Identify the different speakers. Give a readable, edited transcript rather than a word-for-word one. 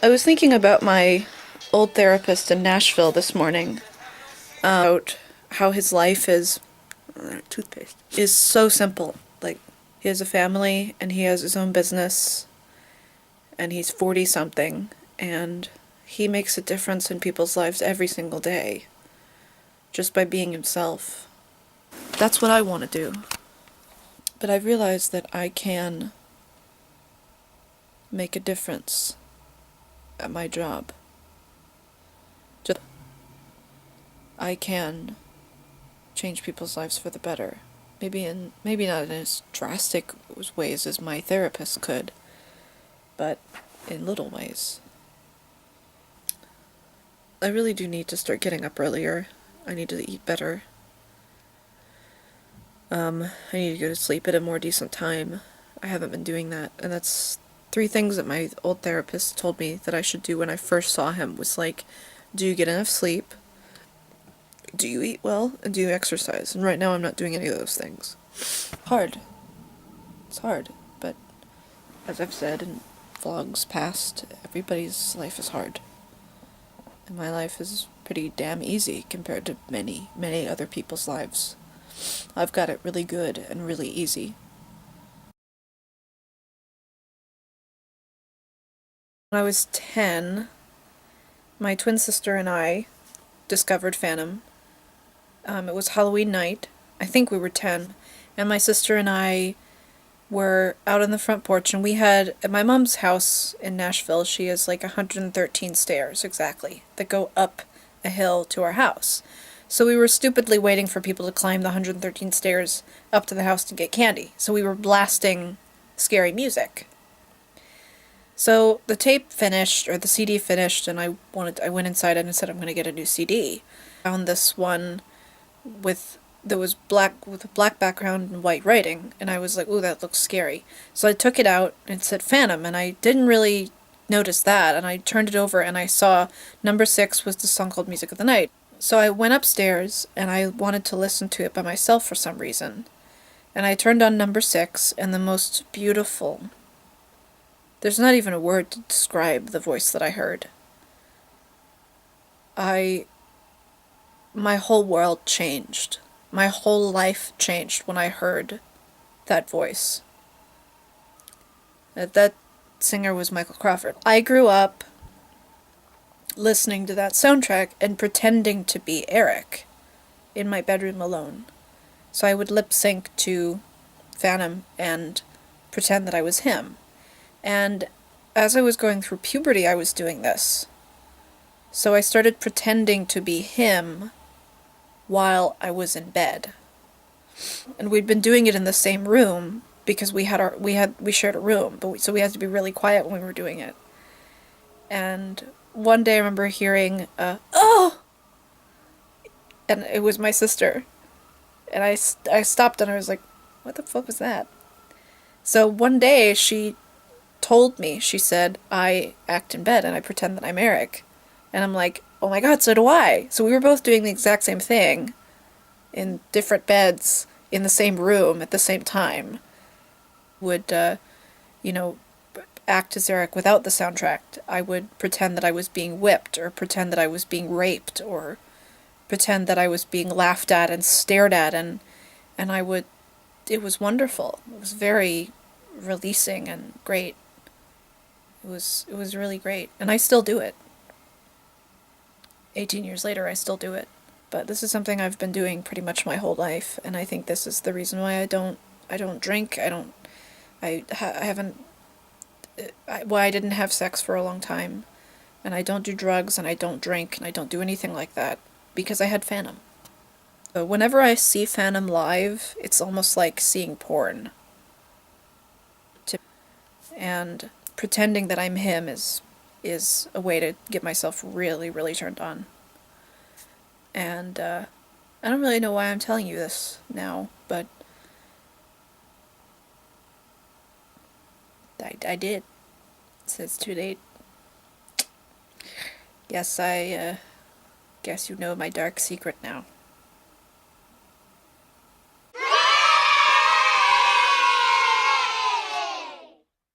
Speaker 1: I was thinking about my old therapist in Nashville this morning, about how his life toothpaste is so simple. Like, he has a family and he has his own business and he's 40 something and he makes a difference in people's lives every single day just by being himself. That's what I want to do. But I've realized that I can make a difference at my job. Just I can change people's lives for the better. Maybe not in as drastic ways as my therapist could, but in little ways. I really do need to start getting up earlier. I need to eat better. I need to go to sleep at a more decent time. I haven't been doing that, and that's 3 things that my old therapist told me that I should do when I first saw him was like, do you get enough sleep? Do you eat well? And do you exercise? And right now I'm not doing any of those things. Hard. It's hard, but as I've said in vlogs past, everybody's life is hard. And my life is pretty damn easy compared to many, many other people's lives. I've got it really good and really easy. When I was 10, my twin sister and I discovered Phantom. It was Halloween night. I think we were 10. And my sister and I were out on the front porch, and we had, at my mom's house in Nashville, she has like 113 stairs exactly that go up a hill to our house. So we were stupidly waiting for people to climb the 113 stairs up to the house to get candy. So we were blasting scary music. So the tape finished, or the CD finished, and I went inside and said I'm going to get a new CD. Found this one that was black with a black background and white writing, and I was like, ooh, that looks scary. So I took it out and it said Phantom, and I didn't really notice that, and I turned it over and I saw number 6 was the song called Music of the Night. So I went upstairs and I wanted to listen to it by myself for some reason. And I turned on number 6, and the most beautiful, there's not even a word to describe the voice that I heard. My whole world changed. My whole life changed when I heard that voice. That singer was Michael Crawford. I grew up listening to that soundtrack and pretending to be Eric in my bedroom alone. So I would lip sync to Phantom and pretend that I was him. And as I was going through puberty, I was doing this. So I started pretending to be him while I was in bed. And we'd been doing it in the same room because we shared a room, so we had to be really quiet when we were doing it. And one day I remember hearing oh, and it was my sister. And I stopped and I was like, what the fuck was that? So one day she told me, she said, I act in bed and I pretend that I'm Eric. And I'm like, oh my god, so do I. So we were both doing the exact same thing in different beds in the same room at the same time. Would, act as Eric without the soundtrack. I would pretend that I was being whipped, or pretend that I was being raped, or pretend that I was being laughed at and stared at, and it was wonderful. It was very releasing and great. It was really great. And I still do it. 18 years later, I still do it. But this is something I've been doing pretty much my whole life, and I think this is the reason why I don't drink. I didn't have sex for a long time, and I don't do drugs, and I don't drink, and I don't do anything like that, because I had Phantom. So whenever I see Phantom live, it's almost like seeing porn. And pretending that I'm him is a way to get myself really, really turned on. And I don't really know why I'm telling you this now, but I did. So it's too late. Guess you know my dark secret now.